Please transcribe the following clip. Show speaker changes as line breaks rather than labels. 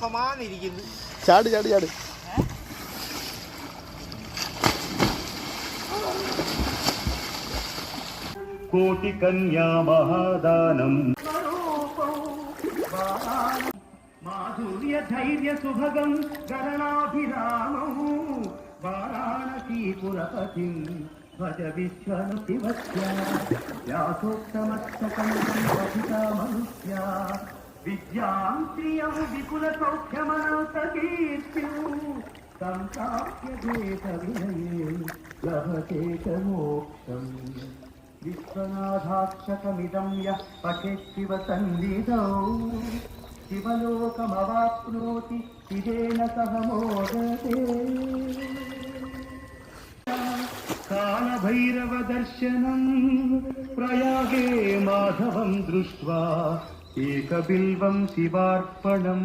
സമാനിരിക്കുന്നു.
ചാട് ചാട് ചാട്.
కోటి కన్యా మహాదానం మాధుర్య ధైర్య సుభగం గణనాభిరామం వారాణసీపురపతిం భజ విశ్వనుతివస్య వ్యాసోక్తమస్తకం పఠితా మనుష్య విద్యాం శ్రియం విపుల సౌఖ్యమనంతకీర్తిం సంప్రాప్య దేశ వినయే లభతే చ మోక్షం. విశ్వనాథాక్షకమిదం యః పఠేత్ శివ సన్నిధౌ శివలోకమవాప్నోతి శివేన సహ మోదతే. కాలభైరవ దర్శనం ప్రయాగే మాధవం దృష్ట్వా ఏకబిల్వం శివార్పణం.